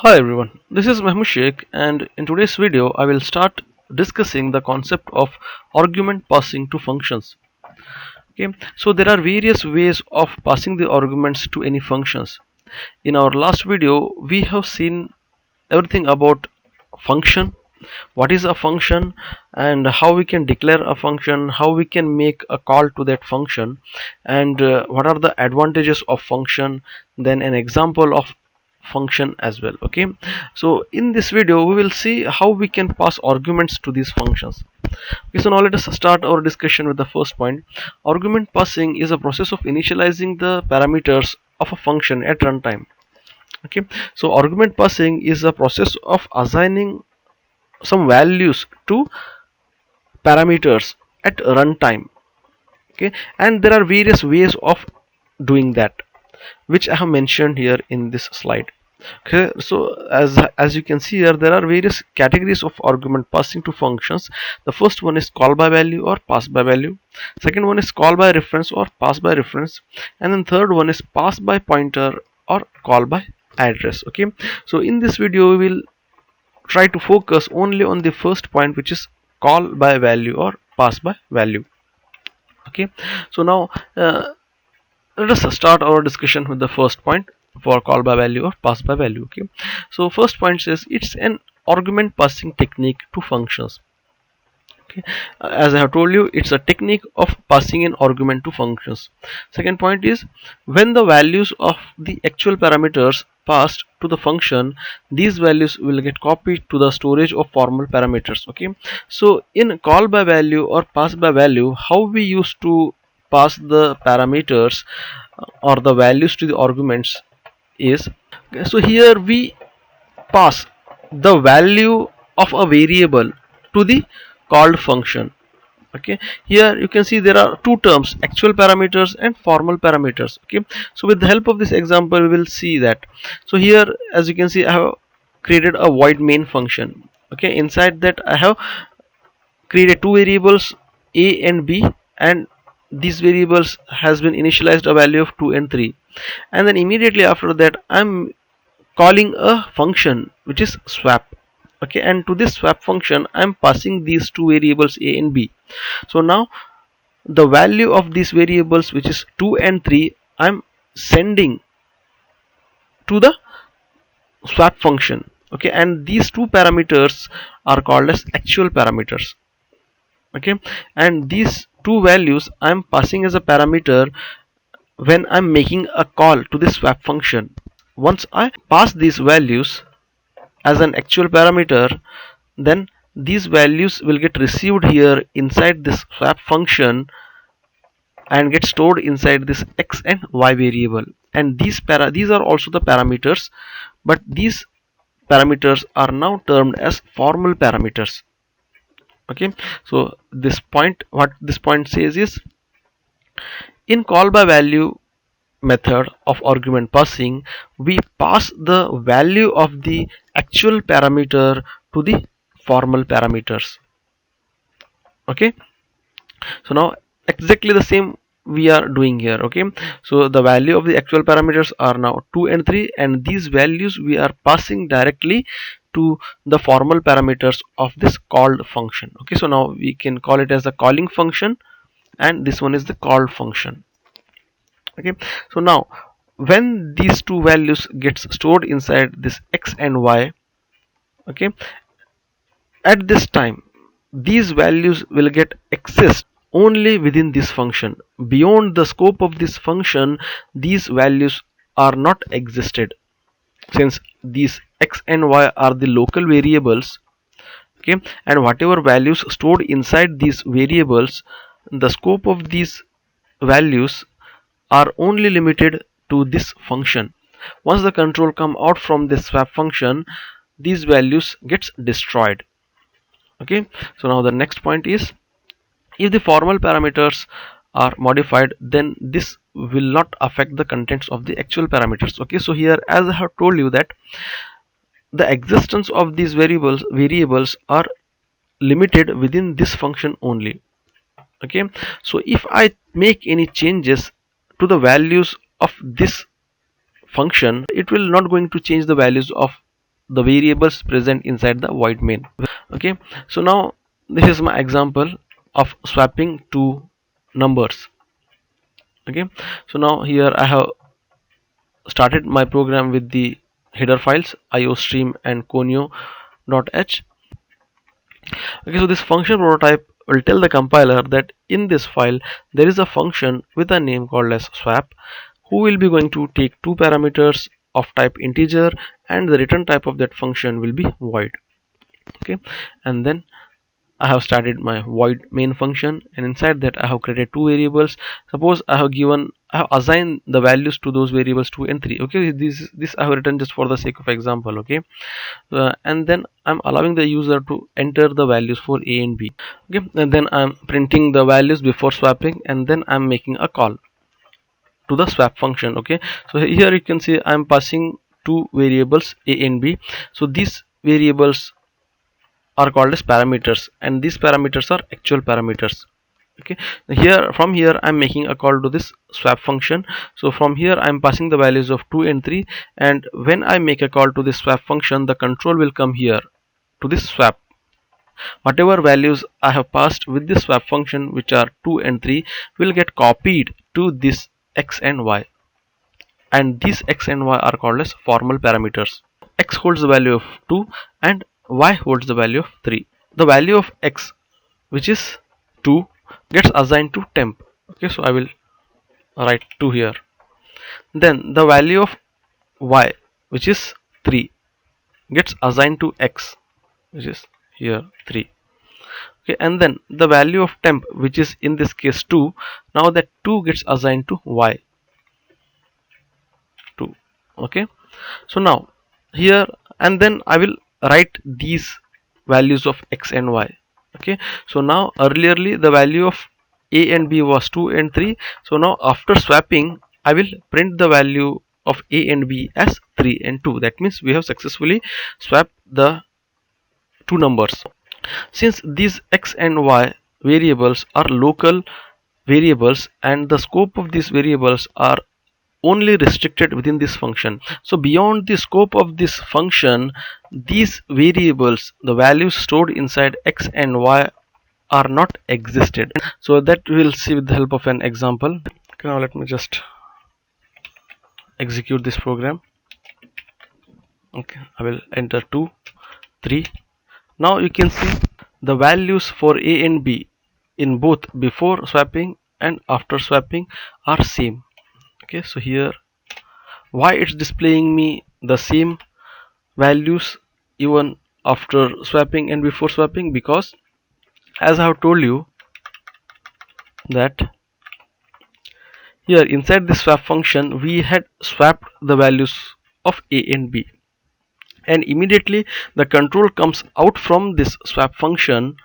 Hi everyone, this is Mahmoud Sheikh, and in today's video I will start discussing the concept of argument passing to functions. Okay, so there are various ways of passing the arguments to any functions. In our last video we have seen everything about function, what is a function and how we can declare a function, how we can make a call to that function, and what are the advantages of function, then an example of function as well. Okay, so in this video we will see how we can pass arguments to these functions. Okay, so now let us start our discussion with the first point. Argument passing is a process of initializing the parameters of a function at runtime. Okay, so argument passing is a process of assigning some values to parameters at runtime. Okay, and there are various ways of doing that, which I have mentioned here in this slide. Okay, so as you can see here, there are various categories of argument passing to functions. The first one is call by value or pass by value. Second one is call by reference or pass by reference, and then third one is pass by pointer or call by address. Okay, so in this video we will try to focus only on the first point, which is call by value or pass by value. Okay, so now let us start our discussion with the first point for call by value or pass by value. Okay, so first point says it's an argument passing technique to functions. Okay, as I have told you, it's a technique of passing an argument to functions. Second point is when the values of the actual parameters passed to the function, these values will get copied to the storage of formal parameters. Okay, so in call by value or pass by value, how we used to pass the parameters or the values to the arguments is, okay, so here we pass the value of a variable to the called function. Okay, here you can see there are two terms, actual parameters and formal parameters. Okay, so with the help of this example we will see that. So here, as you can see, I have created a void main function. Okay, inside that I have created two variables, a and b, and these variables has been initialized a value of 2 and 3, and then immediately after that I'm calling a function which is swap. Okay, and to this swap function I'm passing these two variables a and b. So now the value of these variables, which is 2 and 3, I'm sending to the swap function. Okay, and these two parameters are called as actual parameters. Okay, and these two values I'm passing as a parameter when I'm making a call to this swap function. Once I pass these values as an actual parameter, then these values will get received here inside this swap function and get stored inside this x and y variable, and these are also the parameters, but these parameters are now termed as formal parameters. Okay, so this point, what this point says is, in call by value method of argument passing, we pass the value of the actual parameter to the formal parameters. Okay, so now exactly the same we are doing here. Okay, so the value of the actual parameters are now 2 and 3, and these values we are passing directly to the formal parameters of this called function. Okay, so now we can call it as the calling function, and this one is the called function. Okay, so now when these two values gets stored inside this x and y, okay, at this time these values will get accessed only within this function. Beyond the scope of this function, these values are not existed, since these x and y are the local variables. Okay, and whatever values stored inside these variables, the scope of these values are only limited to this function. Once the control come out from this swap function, these values gets destroyed. Okay, so now the next point is, if the formal parameters are modified, then this will not affect the contents of the actual parameters. Okay, so here, as I have told you, that the existence of these variables are limited within this function only. Okay, so if I make any changes to the values of this function, it will not going to change the values of the variables present inside the void main. Okay, so now this is my example of swapping two numbers. Okay, so now here I have started my program with the header files iostream and conio.h. Okay, so this function prototype will tell the compiler that in this file there is a function with a name called as swap, who will be going to take two parameters of type integer, and the return type of that function will be void. Okay, and then I have started my void main function, and inside that I have created two variables. Suppose I have assigned the values to those variables 2 and 3. Okay, this I have written just for the sake of example. Okay, and then I'm allowing the user to enter the values for a and b. Okay, and then I'm printing the values before swapping, and then I'm making a call to the swap function. Okay, so here you can see I'm passing two variables a and b. So these variables are called as parameters, and these parameters are actual parameters. Okay, here from here I'm making a call to this swap function. So from here I'm passing the values of 2 and 3, and when I make a call to this swap function, the control will come here to this swap. Whatever values I have passed with this swap function, which are 2 and 3, will get copied to this x and y, and these x and y are called as formal parameters. X holds the value of 2 and y holds the value of 3. The value of x, which is 2, gets assigned to temp. Okay, so I will write 2 here. Then the value of y, which is 3, gets assigned to x, which is here 3. Okay, and then the value of temp, which is in this case 2, now that 2 gets assigned to y, 2. Okay, so now here, and then I will write these values of x and y. Okay, so now earlierly the value of a and b was 2 and 3. So now after swapping, I will print the value of a and b as 3 and 2. That means we have successfully swapped the two numbers. Since these x and y variables are local variables, and the scope of these variables are only restricted within this function, so beyond the scope of this function, these variables, the values stored inside x and y, are not existed. So that we'll see with the help of an example. Okay, now let me just execute this program. Okay, I will enter 2, 3. Now you can see the values for a and b in both before swapping and after swapping are same. Okay, so here why it's displaying me the same values even after swapping and before swapping? Because as I have told you that here inside this swap function we had swapped the values of a and b, and immediately the control comes out from this swap function.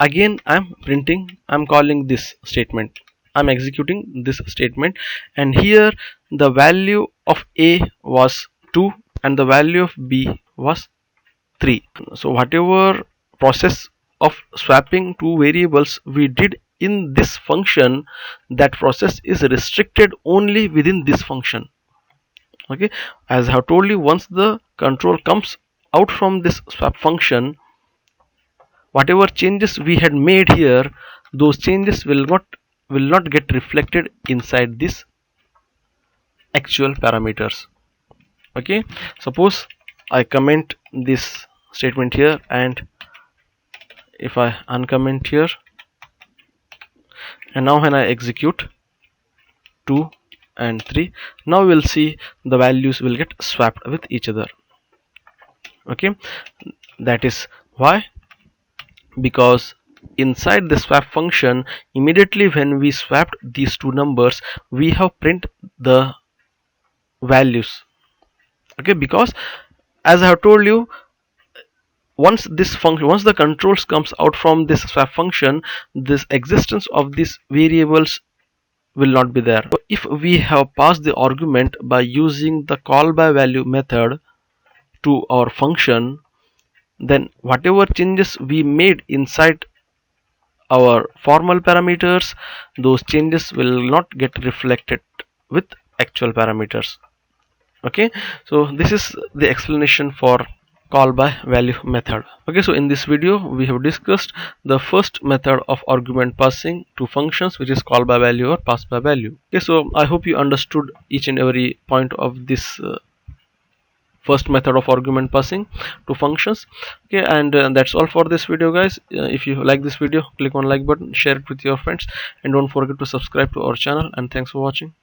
Again I'm calling this statement, I'm executing this statement, and here the value of a was 2 and the value of b was 3. So whatever process of swapping two variables we did in this function, that process is restricted only within this function. Okay, as I have told you, once the control comes out from this swap function, whatever changes we had made here, those changes will not get reflected inside this actual parameters. Okay, suppose I comment this statement here, and if I uncomment here, and now when I execute 2 and 3, now we'll see the values will get swapped with each other. Okay, that is why, because inside the swap function, immediately when we swapped these two numbers, we have print the values. Okay, because as I have told you, once the controls comes out from this swap function, this existence of these variables will not be there. So if we have passed the argument by using the call by value method to our function, then whatever changes we made inside our formal parameters, those changes will not get reflected with actual parameters. Okay, so this is the explanation for call by value method. Okay, so in this video we have discussed the first method of argument passing to functions, which is call by value or pass by value. Okay, so I hope you understood each and every point of this first method of argument passing to functions. Okay, and that's all for this video, guys. If you like this video, click on like button, share it with your friends, and don't forget to subscribe to our channel. And thanks for watching.